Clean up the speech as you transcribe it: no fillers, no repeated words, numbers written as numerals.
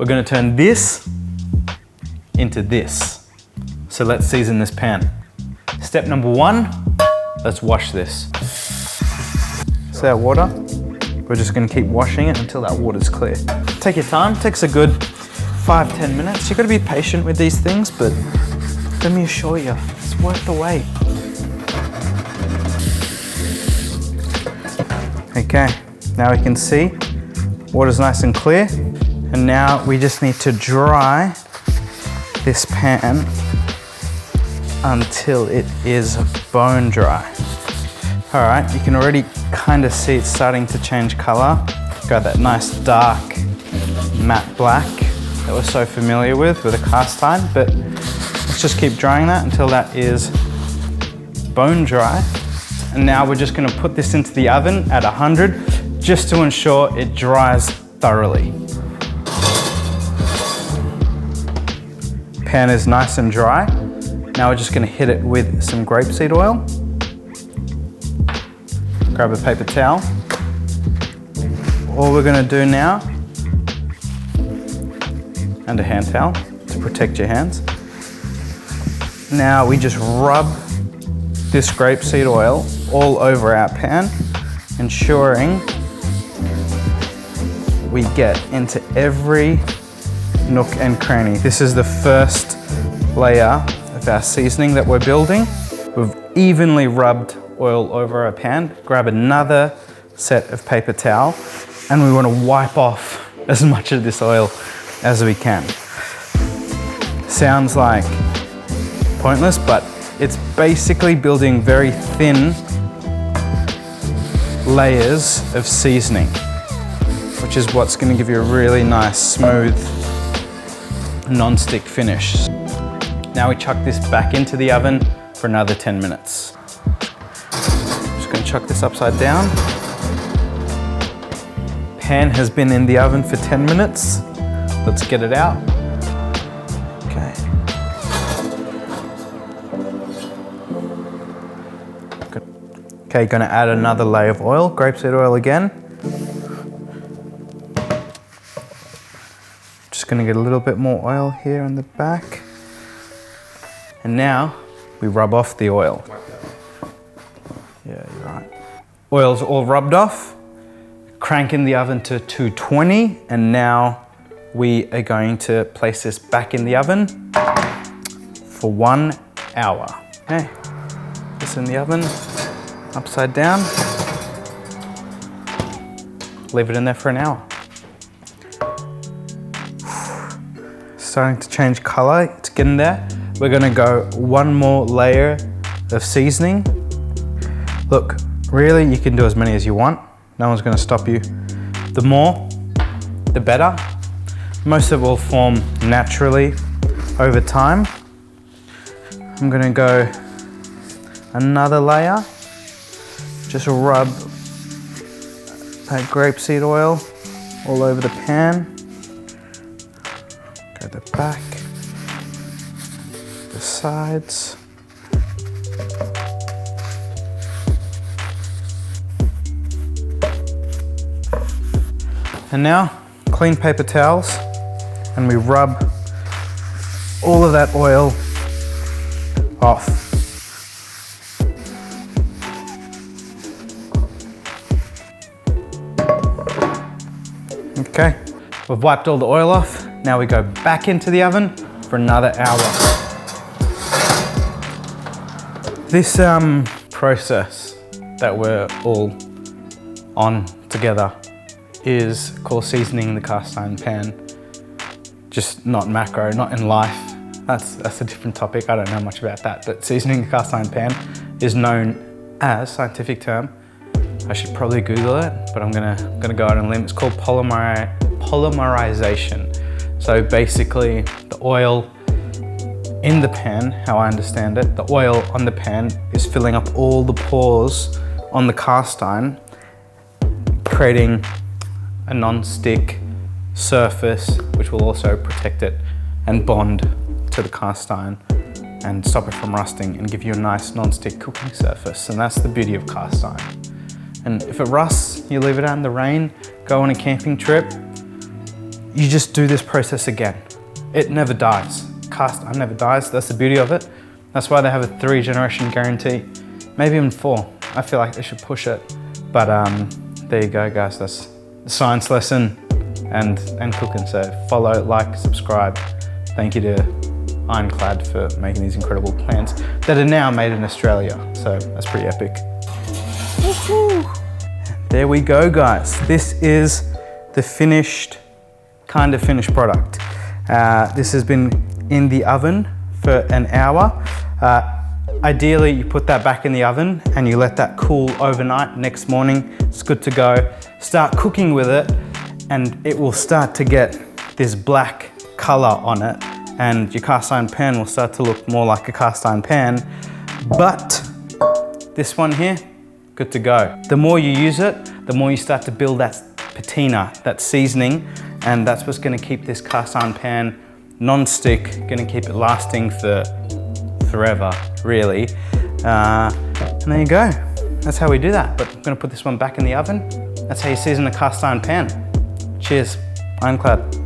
we're gonna turn this into this. So let's season this pan. Step number 1, let's wash this. See our water? We're just gonna keep washing it until that water's clear. Take your time, takes a good 5-10 minutes. You've got to be patient with these things, but let me assure you, it's worth the wait. Okay, now we can see water's nice and clear. And now we just need to dry this pan until it is bone dry. All right, you can already kind of see it's starting to change color. Got that nice dark matte black that we're so familiar with a cast iron, but let's just keep drying that until that is bone dry. And now we're just gonna put this into the oven at 100 just to ensure it dries thoroughly. Pan is nice and dry. Now we're just gonna hit it with some grapeseed oil. Grab a paper towel. All we're gonna do now, and a hand towel to protect your hands. Now we just rub this grapeseed oil all over our pan, ensuring we get into every nook and cranny. This is the first layer of our seasoning that we're building. We've evenly rubbed oil over our pan. Grab another set of paper towel, and we want to wipe off as much of this oil as we can. Sounds like pointless, but it's basically building very thin layers of seasoning, which is what's going to give you a really nice, smooth, non-stick finish. Now we chuck this back into the oven for another 10 minutes. Just going to chuck this upside down. Pan has been in the oven for 10 minutes. Let's get it out. Okay. Good. Okay, gonna add another layer of oil, grapeseed oil again. Just gonna get a little bit more oil here on the back. And now we rub off the oil. Yeah, you're right. Oil's all rubbed off. Crank in the oven to 220, and now we are going to place this back in the oven for 1 hour. Okay, this in the oven, upside down. Leave it in there for an hour. Starting to change color, it's getting there. We're gonna go 1 more layer of seasoning. Look, really, you can do as many as you want. No one's gonna stop you. The more, the better. Most of it will form naturally over time. I'm gonna go another layer. Just rub that grapeseed oil all over the pan. Go the back, the sides. And now, clean paper towels, and we rub all of that oil off. Okay, we've wiped all the oil off. Now we go back into the oven for another hour. This process that we're all on together is called seasoning the cast iron pan. Just not macro, not in life. That's a different topic. I don't know much about that, but seasoning the cast iron pan is known as, scientific term, I should probably Google it, but I'm gonna go out on a limb. It's called polymerization. So basically the oil in the pan, how I understand it, the oil on the pan is filling up all the pores on the cast iron, creating a non-stick surface which will also protect it and bond to the cast iron and stop it from rusting and give you a nice non-stick cooking surface. And that's the beauty of cast iron. And if it rusts, you leave it out in the rain, go on a camping trip, you just do this process again. It never dies. Cast iron never dies. That's the beauty of it. That's why they have a 3-generation guarantee, maybe even 4. I feel like they should push it. But there you go, guys. That's the science lesson and cooking. So follow, like, subscribe. Thank you to Ironclad for making these incredible plants that are now made in Australia. So that's pretty epic. There we go, guys. This is the kind of finished product. This has been in the oven for an hour. Ideally, you put that back in the oven and you let that cool overnight. Next morning, it's good to go. Start cooking with it and it will start to get this black color on it, and your cast iron pan will start to look more like a cast iron pan. But this one here, good to go. The more you use it, the more you start to build that patina, that seasoning, and that's what's gonna keep this cast iron pan non-stick, gonna keep it lasting for forever, really. And there you go. That's how we do that. But I'm gonna put this one back in the oven. That's how you season a cast iron pan. Cheers, Ironclad.